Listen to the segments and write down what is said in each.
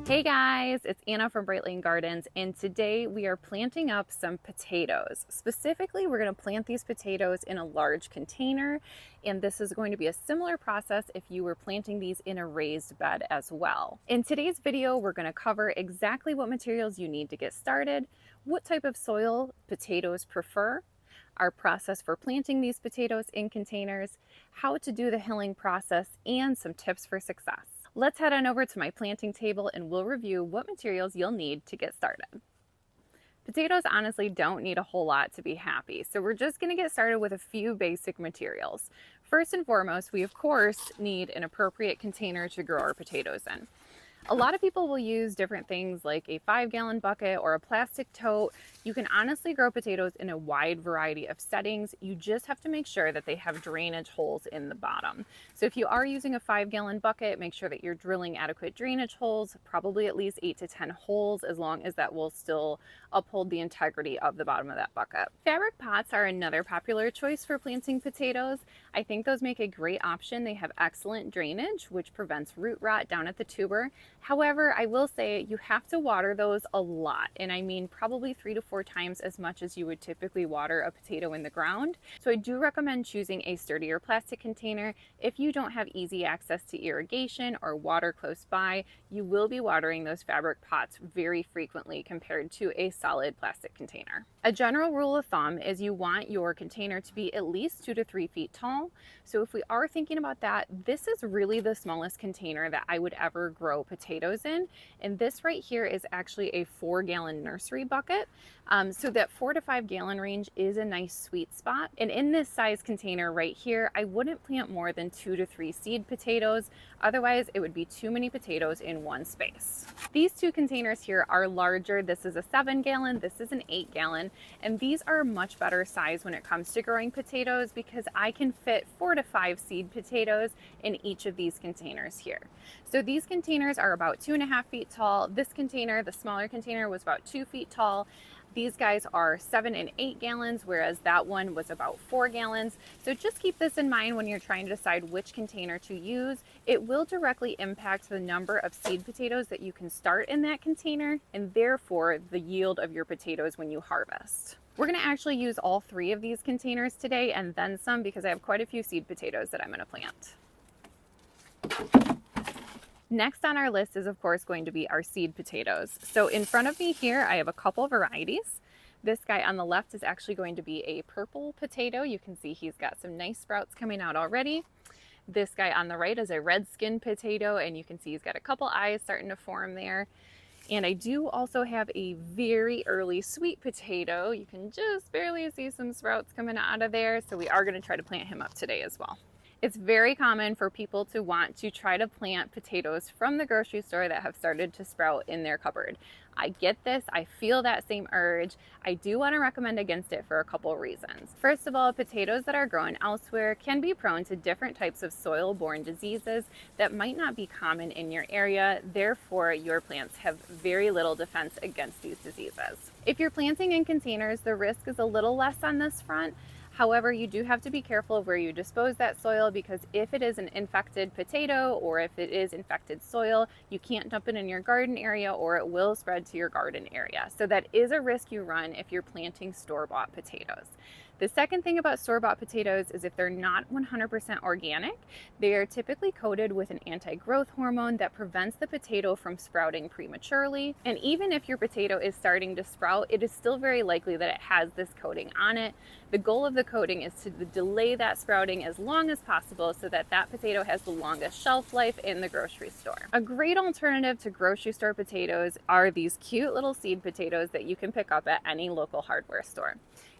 Hey guys, it's Anna from Bright Lane Gardens, and today we are planting up some potatoes. Specifically, we're going to plant these potatoes in a large container, and this is going to be a similar process if you were planting these in a raised bed as well. In today's video, we're going to cover exactly what materials you need to get started, what type of soil potatoes prefer, our process for planting these potatoes in containers, how to do the hilling process, and some tips for success. Let's head on over to my planting table and we'll review what materials you'll need to get started. Potatoes honestly don't need a whole lot to be happy, so we're just going to get started with a few basic materials. First and foremost, we of course need an appropriate container to grow our potatoes in. A lot of people will use different things like a 5-gallon bucket or a plastic tote. You can honestly grow potatoes in a wide variety of settings. You just have to make sure that they have drainage holes in the bottom. So if you are using a 5-gallon bucket, make sure that you're drilling adequate drainage holes, probably at least 8 to 10 holes, as long as that will still uphold the integrity of the bottom of that bucket. Fabric pots are another popular choice for planting potatoes. I think those make a great option. They have excellent drainage, which prevents root rot down at the tuber. However, I will say you have to water those a lot, and I mean probably 3 to 4 times as much as you would typically water a potato in the ground. So I do recommend choosing a sturdier plastic container. If you don't have easy access to irrigation or water close by, you will be watering those fabric pots very frequently compared to a solid plastic container. A general rule of thumb is you want your container to be at least 2 to 3 feet tall. So if we are thinking about that, this is really the smallest container that I would ever grow potatoes in. And this right here is actually a 4-gallon nursery bucket. So that 4 to 5 gallon range is a nice sweet spot. And in this size container right here, I wouldn't plant more than 2 to 3 seed potatoes. Otherwise, it would be too many potatoes in one space. These two containers here are larger. This is a 7-gallon, this is an 8-gallon, and these are much better size when it comes to growing potatoes because I can fit 4 to 5 seed potatoes in each of these containers here. So these containers are about 2.5 feet tall. This container, the smaller container, was about 2 feet tall. These guys are 7 and 8 gallons, whereas that one was about 4 gallons. So just keep this in mind when you're trying to decide which container to use. It will directly impact the number of seed potatoes that you can start in that container, and therefore the yield of your potatoes when you harvest. We're going to actually use all 3 of these containers today and then some because I have quite a few seed potatoes that I'm going to plant. Next on our list is of course going to be our seed potatoes. So in front of me here, I have a couple varieties. This guy on the left is actually going to be a purple potato. You can see he's got some nice sprouts coming out already. This guy on the right is a red skin potato, and you can see he's got a couple eyes starting to form there. And I do also have a very early sweet potato. You can just barely see some sprouts coming out of there. So we are going to try to plant him up today as well. It's very common for people to want to try to plant potatoes from the grocery store that have started to sprout in their cupboard. I get this, I feel that same urge. I do want to recommend against it for a couple reasons. First of all, potatoes that are grown elsewhere can be prone to different types of soil-borne diseases that might not be common in your area. Therefore, your plants have very little defense against these diseases. If you're planting in containers, the risk is a little less on this front. However, you do have to be careful of where you dispose that soil because if it is an infected potato or if it is infected soil, you can't dump it in your garden area or it will spread to your garden area. So that is a risk you run if you're planting store-bought potatoes. The second thing about store-bought potatoes is if they're not 100% organic, they are typically coated with an anti-growth hormone that prevents the potato from sprouting prematurely. And even if your potato is starting to sprout, it is still very likely that it has this coating on it. The goal of the coating is to delay that sprouting as long as possible so that that potato has the longest shelf life in the grocery store. A great alternative to grocery store potatoes are these cute little seed potatoes that you can pick up at any local hardware store.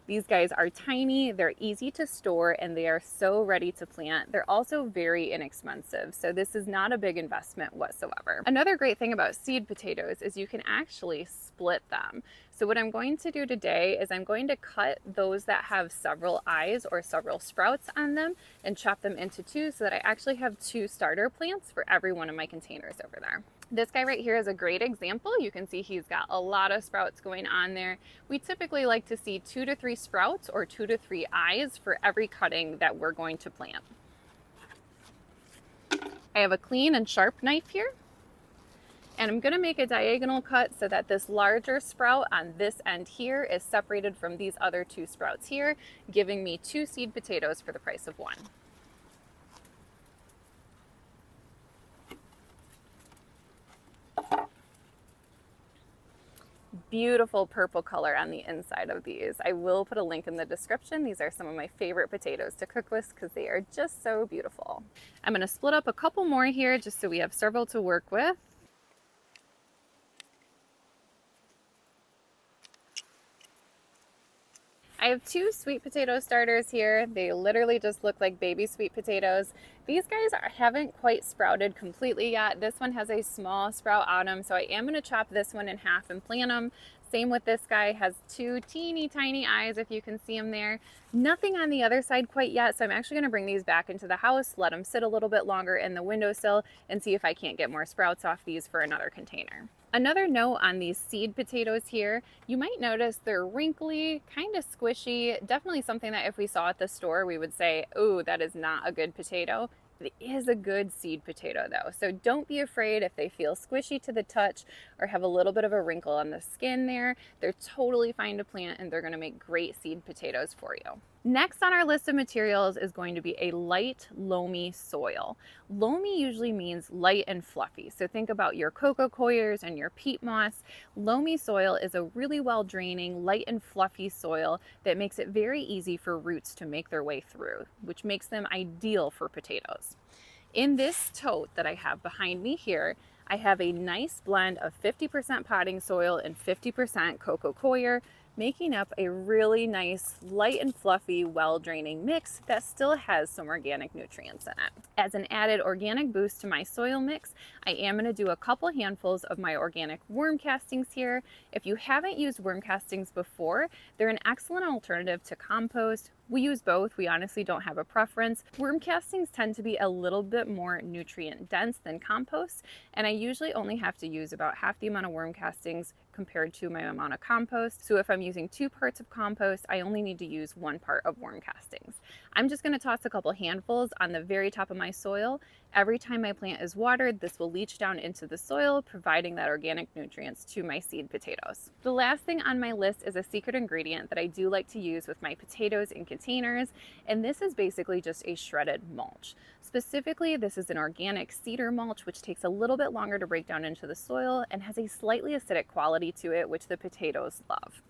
These guys are tiny, they're easy to store, and they are so ready to plant. They're also very inexpensive, so this is not a big investment whatsoever. Another great thing about seed potatoes is you can actually split them. So what I'm going to do today is I'm going to cut those that have several eyes or several sprouts on them and chop them into 2 so that I actually have 2 starter plants for every one of my containers over there. This guy right here is a great example. You can see he's got a lot of sprouts going on there. We typically like to see 2 to 3 sprouts or 2 to 3 eyes for every cutting that we're going to plant. I have a clean and sharp knife here. And I'm gonna make a diagonal cut so that this larger sprout on this end here is separated from these other two sprouts here, giving me 2 seed potatoes for the price of 1. Beautiful purple color on the inside of these. I will put a link in the description. These are some of my favorite potatoes to cook with because they are just so beautiful. I'm gonna split up a couple more here just so we have several to work with. I have 2 sweet potato starters here. They literally just look like baby sweet potatoes. These guys haven't quite sprouted completely yet. This one has a small sprout on them, so I am gonna chop this one in half and plant them. Same with this guy, has 2 teeny tiny eyes if you can see them there. Nothing on the other side quite yet, so I'm actually gonna bring these back into the house, let them sit a little bit longer in the windowsill, and see if I can't get more sprouts off these for another container. Another note on these seed potatoes here, you might notice they're wrinkly, kind of squishy, definitely something that if we saw at the store, we would say, oh, that is not a good potato. It is a good seed potato though, so don't be afraid if they feel squishy to the touch or have a little bit of a wrinkle on the skin there. They're totally fine to plant and they're gonna make great seed potatoes for you. Next on our list of materials is going to be a light, loamy soil. Loamy usually means light and fluffy, so think about your coco coirs and your peat moss. Loamy soil is a really well draining, light and fluffy soil that makes it very easy for roots to make their way through, which makes them ideal for potatoes. In this tote that I have behind me here, I have a nice blend of 50% potting soil and 50% coco coir, making up a really nice, light and fluffy, well-draining mix that still has some organic nutrients in it. As an added organic boost to my soil mix, I am going to do a couple handfuls of my organic worm castings here. If you haven't used worm castings before, they're an excellent alternative to compost. We use both. We honestly don't have a preference. Worm castings tend to be a little bit more nutrient dense than compost, and I usually only have to use about half the amount of worm castings compared to my amount of compost. So if I'm using 2 parts of compost, I only need to use 1 part of worm castings. I'm just going to toss a couple handfuls on the very top of my soil. Every time my plant is watered, this will leach down into the soil, providing that organic nutrients to my seed potatoes. The last thing on my list is a secret ingredient that I do like to use with my potatoes in containers, and this is basically just a shredded mulch. Specifically, this is an organic cedar mulch, which takes a little bit longer to break down into the soil and has a slightly acidic quality to it, which the potatoes love.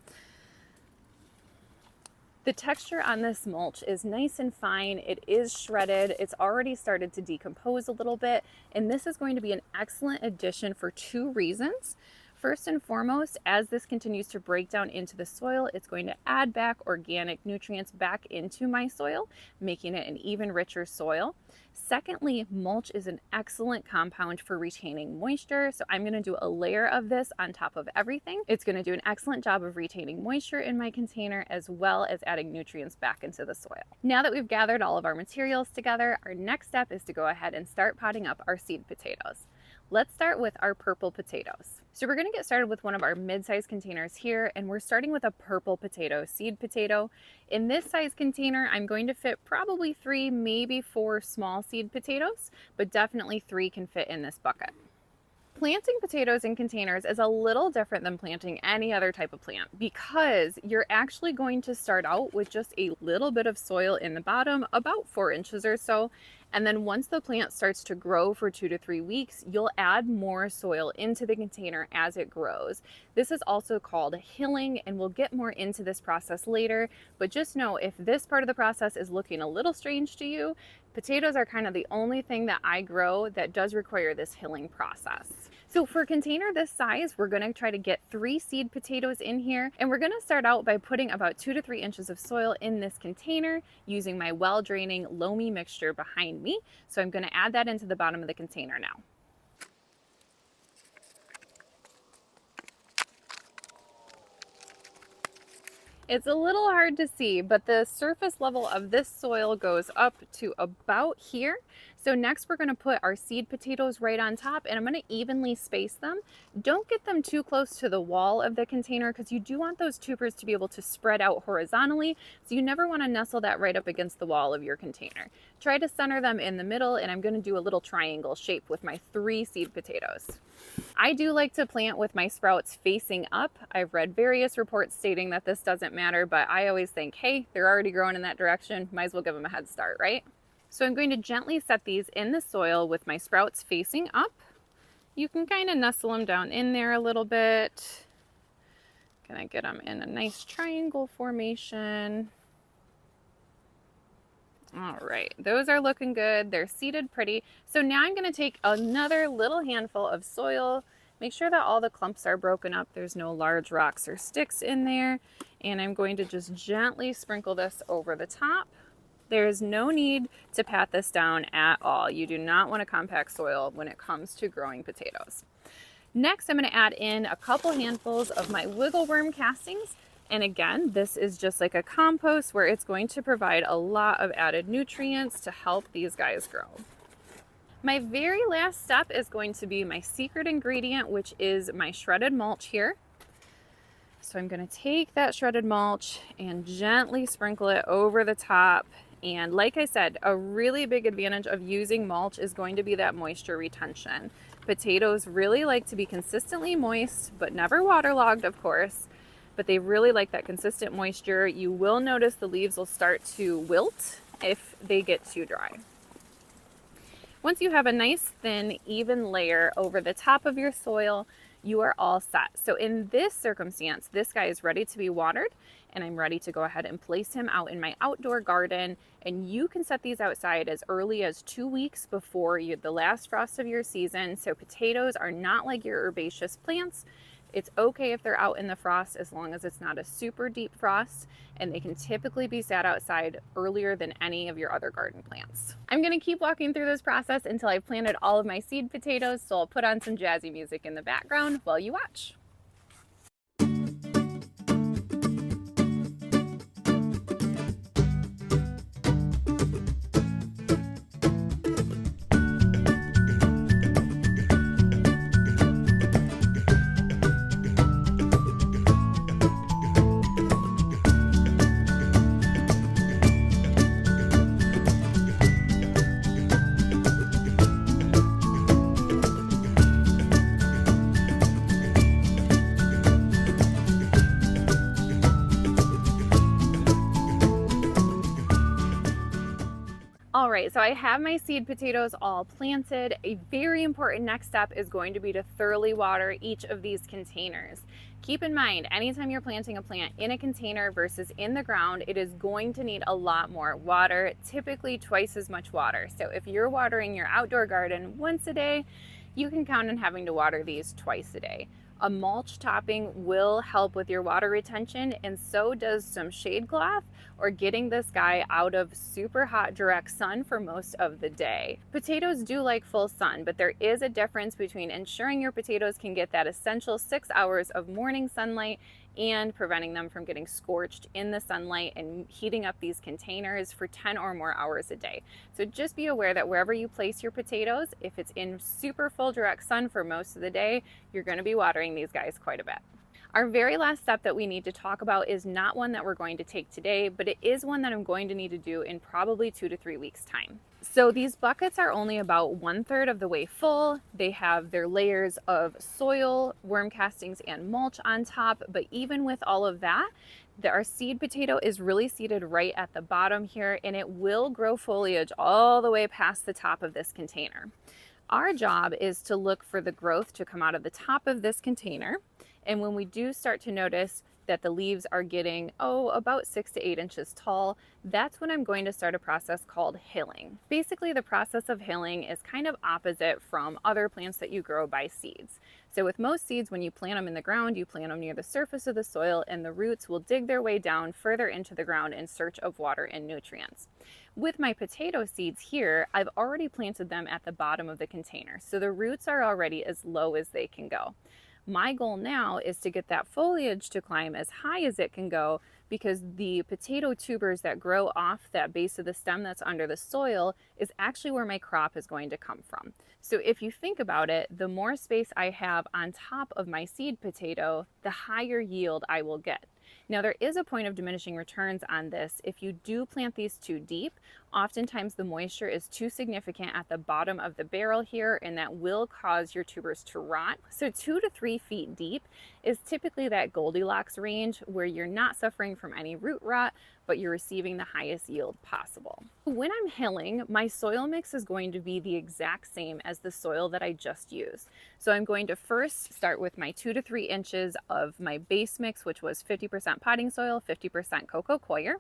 The texture on this mulch is nice and fine. It is shredded. It's already started to decompose a little bit, and this is going to be an excellent addition for 2 reasons. First and foremost, as this continues to break down into the soil, it's going to add back organic nutrients back into my soil, making it an even richer soil. Secondly, mulch is an excellent compound for retaining moisture, so I'm going to do a layer of this on top of everything. It's going to do an excellent job of retaining moisture in my container as well as adding nutrients back into the soil. Now that we've gathered all of our materials together, our next step is to go ahead and start potting up our seed potatoes. Let's start with our purple potatoes. So we're going to get started with one of our mid-sized containers here, and we're starting with a purple potato, seed potato. In this size container, I'm going to fit probably 3, maybe 4 small seed potatoes, but definitely 3 can fit in this bucket. Planting potatoes in containers is a little different than planting any other type of plant because you're actually going to start out with just a little bit of soil in the bottom, about 4 inches or so. And then once the plant starts to grow for 2 to 3 weeks, you'll add more soil into the container as it grows. This is also called hilling, and we'll get more into this process later. But just know if this part of the process is looking a little strange to you, potatoes are kind of the only thing that I grow that does require this hilling process. So for a container this size, we're going to try to get 3 seed potatoes in here, and we're going to start out by putting about 2 to 3 inches of soil in this container using my well-draining loamy mixture behind me. So I'm going to add that into the bottom of the container now. It's a little hard to see, but the surface level of this soil goes up to about here. So next we're going to put our seed potatoes right on top, and I'm going to evenly space them. Don't get them too close to the wall of the container because you do want those tubers to be able to spread out horizontally. So you never want to nestle that right up against the wall of your container. Try to center them in the middle, and I'm going to do a little triangle shape with my 3 seed potatoes. I do like to plant with my sprouts facing up. I've read various reports stating that this doesn't matter, but I always think, hey, they're already growing in that direction, might as well give them a head start, right? So I'm going to gently set these in the soil with my sprouts facing up. You can kind of nestle them down in there a little bit. Gonna get them in a nice triangle formation. All right, those are looking good. They're seeded pretty. So now I'm gonna take another little handful of soil, make sure that all the clumps are broken up. There's no large rocks or sticks in there. And I'm going to just gently sprinkle this over the top. There is no need to pat this down at all. You do not want to compact soil when it comes to growing potatoes. Next, I'm going to add in a couple handfuls of my wiggle worm castings. And again, this is just like a compost where it's going to provide a lot of added nutrients to help these guys grow. My very last step is going to be my secret ingredient, which is my shredded mulch here. So I'm going to take that shredded mulch and gently sprinkle it over the top. And like I said, a really big advantage of using mulch is going to be that moisture retention. Potatoes really like to be consistently moist, but never waterlogged, of course. But they really like that consistent moisture. You will notice the leaves will start to wilt if they get too dry. Once you have a nice thin, even layer over the top of your soil, you are all set. So in this circumstance, this guy is ready to be watered, and I'm ready to go ahead and place him out in my outdoor garden. And you can set these outside as early as 2 weeks before the last frost of your season. So potatoes are not like your herbaceous plants. It's okay if they're out in the frost as long as it's not a super deep frost, and they can typically be sat outside earlier than any of your other garden plants. I'm gonna keep walking through this process until I've planted all of my seed potatoes, so I'll put on some jazzy music in the background while you watch. All right, so I have my seed potatoes all planted. A very important next step is going to be to thoroughly water each of these containers. Keep in mind, anytime you're planting a plant in a container versus in the ground, it is going to need a lot more water, typically twice as much water. So if you're watering your outdoor garden once a day, you can count on having to water these twice a day. A mulch topping will help with your water retention, and so does some shade cloth or getting this guy out of super hot direct sun for most of the day. Potatoes do like full sun, but there is a difference between ensuring your potatoes can get that essential 6 hours of morning sunlight and preventing them from getting scorched in the sunlight and heating up these containers for 10 or more hours a day. So just be aware that wherever you place your potatoes, if it's in super full direct sun for most of the day, you're going to be watering these guys quite a bit. Our very last step that we need to talk about is not one that we're going to take today, but it is one that I'm going to need to do in probably 2 to 3 weeks time. So these buckets are only about 1/3 of the way full. They have their layers of soil, worm castings, and mulch on top. But even with all of that, our seed potato is really seated right at the bottom here, and it will grow foliage all the way past the top of this container. Our job is to look for the growth to come out of the top of this container. And when we do start to notice that the leaves are getting, about 6 to 8 inches tall, that's when I'm going to start a process called hilling. Basically, the process of hilling is kind of opposite from other plants that you grow by seeds. So with most seeds, when you plant them in the ground, you plant them near the surface of the soil, and the roots will dig their way down further into the ground in search of water and nutrients. With my potato seeds here, I've already planted them at the bottom of the container, so the roots are already as low as they can go. My goal now is to get that foliage to climb as high as it can go, because the potato tubers that grow off that base of the stem that's under the soil is actually where my crop is going to come from. So if you think about it, the more space I have on top of my seed potato, the higher yield I will get. Now there is a point of diminishing returns on this. If you do plant these too deep, Oftentimes the moisture is too significant at the bottom of the barrel here, and that will cause your tubers to rot. So 2 to 3 feet deep is typically that Goldilocks range where you're not suffering from any root rot, but you're receiving the highest yield possible. When I'm hilling, my soil mix is going to be the exact same as the soil that I just used. So I'm going to first start with my 2 to 3 inches of my base mix, which was 50% potting soil, 50% coco coir.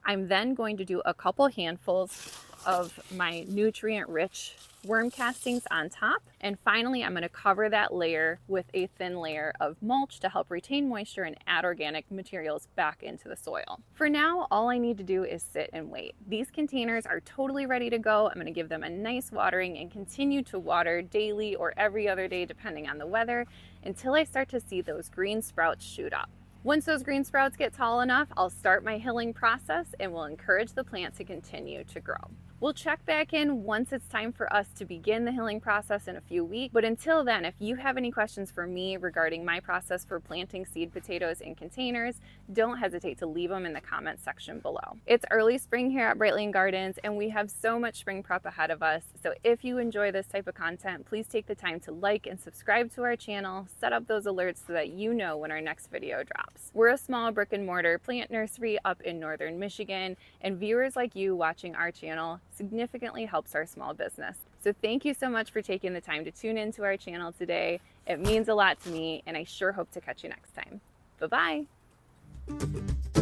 I'm then going to do a couple handfuls of my nutrient-rich worm castings on top. And finally, I'm going to cover that layer with a thin layer of mulch to help retain moisture and add organic materials back into the soil. For now, all I need to do is sit and wait. These containers are totally ready to go. I'm going to give them a nice watering and continue to water daily or every other day, depending on the weather, until I start to see those green sprouts shoot up. Once those green sprouts get tall enough, I'll start my hilling process and will encourage the plant to continue to grow. We'll check back in once it's time for us to begin the hilling process in a few weeks. But until then, if you have any questions for me regarding my process for planting seed potatoes in containers, don't hesitate to leave them in the comments section below. It's early spring here at Bright Lane Gardens, and we have so much spring prep ahead of us. So if you enjoy this type of content, please take the time to like and subscribe to our channel, set up those alerts so that you know when our next video drops. We're a small brick and mortar plant nursery up in northern Michigan, and viewers like you watching our channel significantly helps our small business. So thank you so much for taking the time to tune into our channel today. It means a lot to me, and I sure hope to catch you next time. Bye-bye.